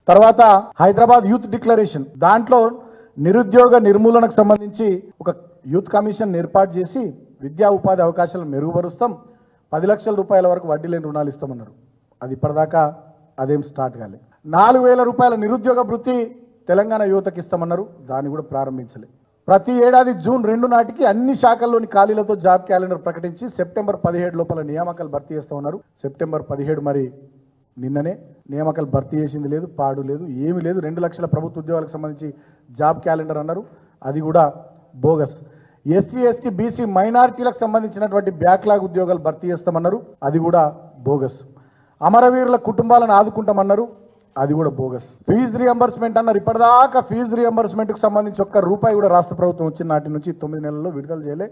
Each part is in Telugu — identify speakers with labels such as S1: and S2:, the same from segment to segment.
S1: తర్వాత హైదరాబాద్ యూత్ డిక్లరేషన్, దాంట్లో నిరుద్యోగ నిర్మూలనకు సంబంధించి ఒక యూత్ కమిషన్ ఏర్పాటు చేసి విద్యా ఉపాధి అవకాశాలను మెరుగుపరుస్తాం, 10 లక్షల రూపాయల వరకు వడ్డీ లేని రుణాలు ఇస్తామన్నారు. అది ఇప్పటిదాకా అదేం స్టార్ట్ కాలేదు. 4,000 రూపాయల నిరుద్యోగ భృతి తెలంగాణ యువతకి ఇస్తామన్నారు, దాన్ని కూడా ప్రారంభించలే. ప్రతి ఏడాది జూన్ 2 నాటికి అన్ని శాఖల్లోని ఖాళీలతో జాబ్ క్యాలెండర్ ప్రకటించి సెప్టెంబర్ 17 లోపల నియామకాలు భర్తీ చేస్తామన్నారు. సెప్టెంబర్ 17 మరి నిన్ననే నియామకాలు భర్తీ చేసింది లేదు, పాడు లేదు, ఏమీ లేదు. 2 లక్షల ప్రభుత్వ ఉద్యోగాలకు సంబంధించి జాబ్ క్యాలెండర్ అన్నారు, అది కూడా బోగస్. ఎస్సీ ఎస్టీ బీసీ మైనారిటీలకు సంబంధించినటువంటి బ్యాక్లాగ్ ఉద్యోగాలు భర్తీ చేస్తామన్నారు, అది కూడా బోగస్. అమరవీరుల కుటుంబాలను ఆదుకుంటామన్నారు, అది కూడా బోగస్. ఫీజు రియంబర్స్మెంట్ అన్నారు, ఇప్పటిదాకా ఫీజు రియంబర్స్మెంట్కి సంబంధించి ఒక్క రూపాయి కూడా రాష్ట్ర ప్రభుత్వం వచ్చిన నాటి నుంచి 9 నెలల్లో విడుదల చేయలే.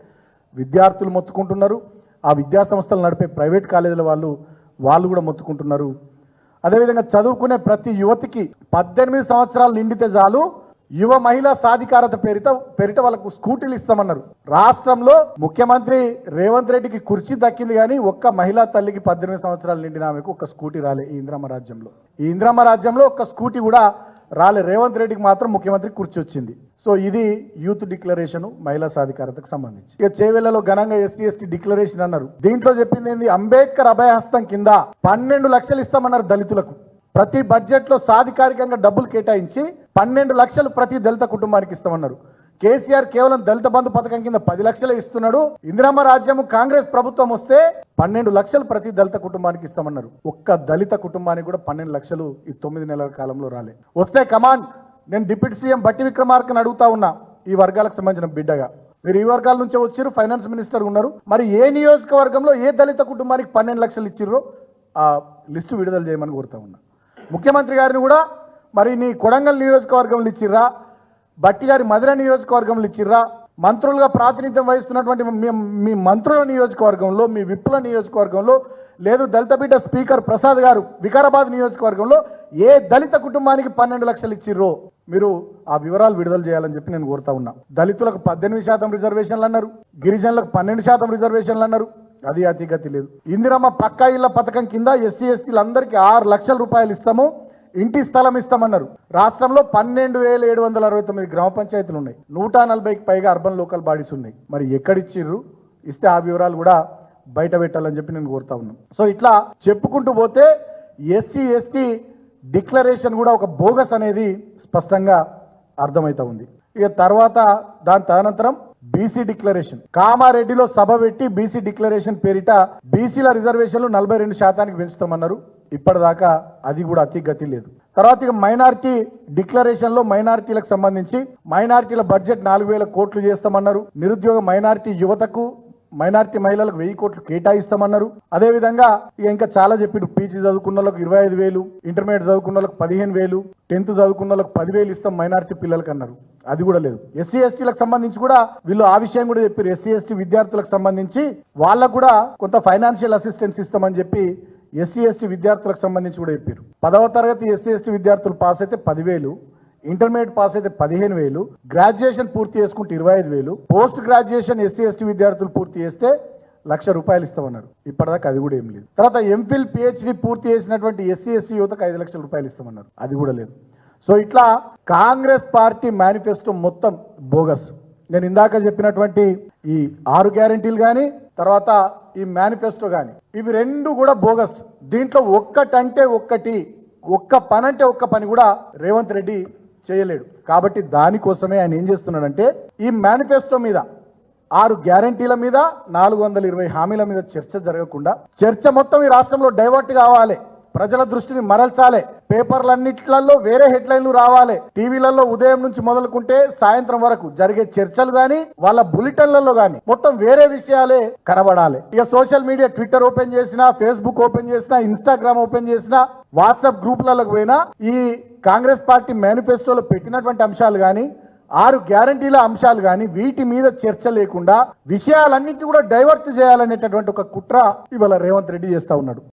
S1: విద్యార్థులు మొత్తుకుంటున్నారు, ఆ విద్యా సంస్థలు నడిపే ప్రైవేట్ కాలేజీల వాళ్ళు కూడా మొత్తుకుంటున్నారు. అదేవిధంగా చదువుకునే ప్రతి యువతికి 18 సంవత్సరాలు నిండితే చాలు యువ మహిళా సాధికారత పేరిట వాళ్ళకు స్కూటీలు ఇస్తామన్నారు. రాష్ట్రంలో ముఖ్యమంత్రి రేవంత్ రెడ్డికి కుర్చీ దక్కింది, కానీ ఒక్క మహిళా తల్లికి 18 సంవత్సరాలు నిండిన ఆమెకు ఒక్క స్కూటీ రాలే ఈ ఇందిరమ్మ రాజ్యంలో. ఈ ఇందిరమ్మ రాజ్యంలో ఒక్క స్కూటీ కూడా రాలే. రేవంత్ రెడ్డికి మాత్రం ముఖ్యమంత్రి కుర్చీ వచ్చింది. సో ఇది యూత్ డిక్లరేషన్ మహిళా సాధికారతకు సంబంధించి. ఇక చేవెళ్లలో ఘనంగా ఎస్సీ ఎస్టీ డిక్లరేషన్ అన్నారు. దీంట్లో చెప్పింది ఏంది, అంబేద్కర్ అభయహస్తం కింద 12 లక్షలు ఇస్తామన్నారు దళితులకు. ప్రతి బడ్జెట్ లో సాధికారికంగా డబ్బులు కేటాయించి 12 లక్షలు ప్రతి దళిత కుటుంబానికి ఇస్తామన్నారు. కేసీఆర్ కేవలం దళిత బంధు పథకం కింద 10 లక్షలే ఇస్తున్నాడు. ఇందిరమ్మ రాజ్యం కాంగ్రెస్ ప్రభుత్వం వస్తే 12 లక్షలు ప్రతి దళిత కుటుంబానికి ఇస్తామన్నారు. ఒక్క దళిత కుటుంబానికి కూడా 12 లక్షలు ఈ 9 నెలల కాలంలో రాలే. వస్తే కమాన్, నేను డిప్యూటీ సీఎం బట్టి విక్రమార్కని అడుగుతా ఉన్నా, ఈ వర్గాలకు సంబంధించిన బిడ్డగా, మీరు ఈ వర్గాల నుంచే వచ్చారు, ఫైనాన్స్ మినిస్టర్ ఉన్నారు, మరి ఏ నియోజకవర్గంలో ఏ దళిత కుటుంబానికి 12 లక్షలు ఇచ్చిర్రో ఆ లిస్టు విడుదల చేయమని కోరుతా ఉన్నా. ముఖ్యమంత్రి గారిని కూడా, మరి నీ కొడంగల్ నియోజకవర్గంలో ఇచ్చిర్రా, బట్టి గారి మధుర నియోజకవర్గంలో ఇచ్చిర్రా, మంత్రులుగా ప్రాతినిధ్యం వహిస్తున్నటువంటి మీ మంత్రుల నియోజకవర్గంలో, మీ విప్పుల నియోజకవర్గంలో లేదు, దళిత బిడ్డ స్పీకర్ ప్రసాద్ గారు వికారాబాద్ నియోజకవర్గంలో ఏ దళిత కుటుంబానికి 12 లక్షలు ఇచ్చిర్రో మీరు ఆ వివరాలు విడుదల చేయాలని చెప్పి నేను కోరుతా ఉన్నా. దళితులకు 18% రిజర్వేషన్లు అన్నారు, గిరిజనులకు 12% రిజర్వేషన్లు అన్నారు, అది అతిగతి లేదు. ఇందిరమ్మ పక్కా ఇళ్ల పథకం కింద ఎస్సీ ఎస్టీలందరికీ 6 లక్షల రూపాయలు ఇస్తాము, ఇంటి స్థలం ఇస్తామన్నారు. రాష్ట్రంలో 12,769 గ్రామ పంచాయతీలు ఉన్నాయి, 140కి పైగా అర్బన్ లోకల్ బాడీస్ ఉన్నాయి. మరి ఎక్కడిచ్చిర్రు, ఇస్తే ఆ వివరాలు కూడా బయట పెట్టాలని చెప్పి నేను కోరుతా ఉన్నాను. సో ఇట్లా చెప్పుకుంటూ పోతే ఎస్సీ ఎస్టీ డిక్లరేషన్ కూడా ఒక బోగస్ అనేది స్పష్టంగా అర్థమవుతా ఉంది. ఇక తర్వాత దాని తదనంతరం బీసీ డిక్లరేషన్, కామారెడ్డిలో సభ పెట్టి బీసీ డిక్లరేషన్ పేరిట బీసీల రిజర్వేషన్లు 42% పెంచుతామన్నారు. ఇప్పటిదాకా అది కూడా అతిగతి లేదు. తర్వాత ఇక మైనారిటీ డిక్లరేషన్ లో మైనారిటీలకు సంబంధించి మైనారిటీల బడ్జెట్ 4,000 కోట్లు చేస్తామన్నారు. నిరుద్యోగ మైనారిటీ యువతకు, మైనారిటీ మహిళలకు 1,000 కోట్లు కేటాయిస్తామన్నారు. అదేవిధంగా ఇంకా చాలా చెప్పిండు, పీజీ చదువుకున్న వాళ్ళకి 25,000, ఇంటర్మీడియట్ చదువుకున్న వాళ్ళకి 15,000, 10th చదువుకున్న వాళ్ళకి 10,000 ఇస్తాం మైనారిటీ పిల్లలకు అన్నారు. అది కూడా లేదు. ఎస్సీ ఎస్టీలకు సంబంధించి కూడా వీళ్ళు ఆ విషయం కూడా చెప్పారు. ఎస్సీ ఎస్టీ విద్యార్థులకు సంబంధించి వాళ్ళకు కూడా కొంత ఫైనాన్షియల్ అసిస్టెన్స్ ఇస్తామని చెప్పి ఎస్సీ ఎస్టీ విద్యార్థులకు సంబంధించి కూడా చెప్పారు. 10వ తరగతి ఎస్సీ ఎస్టీ విద్యార్థులు పాస్ అయితే 10,000, ఇంటర్మీడియట్ పాస్ అయితే 15,000, గ్రాడ్యుయేషన్ పూర్తి చేసుకుంటే 25,000, పోస్ట్ గ్రాడ్యుయేషన్ ఎస్సీ ఎస్టీ విద్యార్థులు పూర్తి చేస్తే 1,00,000 రూపాయలు ఇస్తామన్నారు. ఇప్పటిదాకా అది కూడా ఏం లేదు. తర్వాత ఎంఫిల్ పిహెచ్డి పూర్తి చేసినటువంటి ఎస్సీ ఎస్టీ యువతకు 5 లక్షల రూపాయలు ఇస్తామన్నారు. అది కూడా లేదు. సో ఇట్లా కాంగ్రెస్ పార్టీ మేనిఫెస్టో మొత్తం బోగస్. నేను ఇందాక చెప్పినటువంటి ఈ 6 గ్యారెంటీలు కానీ, తర్వాత ఈ మేనిఫెస్టో కానీ, ఇవి రెండు కూడా బోగస్. దీంట్లో ఒక్కటంటే ఒక్కటి, ఒక్క పని అంటే ఒక్క పని కూడా రేవంత్ రెడ్డి చేయలేడు. కాబట్టి దానికోసమే ఆయన ఏం చేస్తున్నాడంటే ఈ మేనిఫెస్టో మీద, 6 గ్యారెంటీల మీద, 420 హామీల మీద చర్చ జరగకుండా, చర్చ మొత్తం ఈ రాష్ట్రంలో డైవర్ట్ కావాలి, ప్రజల దృష్టిని మరల్చాలి, పేపర్లన్నిట్లలో వేరే హెడ్లైన్లు రావాలి, టీవీలలో ఉదయం నుంచి మొదలుకుంటే సాయంత్రం వరకు జరిగే చర్చలు గాని, వాళ్ళ బులెటిన్లలో గాని మొత్తం వేరే విషయాలే కనబడాలి. ఇక సోషల్ మీడియా, ట్విట్టర్ ఓపెన్ చేసినా, ఫేస్బుక్ ఓపెన్ చేసినా, ఇన్స్టాగ్రామ్ ఓపెన్ చేసినా, వాట్సాప్ గ్రూపులలో పోయినా ఈ కాంగ్రెస్ పార్టీ మేనిఫెస్టోలో పెట్టినటువంటి అంశాలు గాని, 6 గ్యారంటీల అంశాలు కానీ వీటి మీద చర్చ లేకుండా విషయాలన్నింటినీ కూడా డైవర్ట్ చేయాలనేటటువంటి ఒక కుట్ర ఇవాళ రేవంత్ రెడ్డి చేస్తా ఉన్నాడు.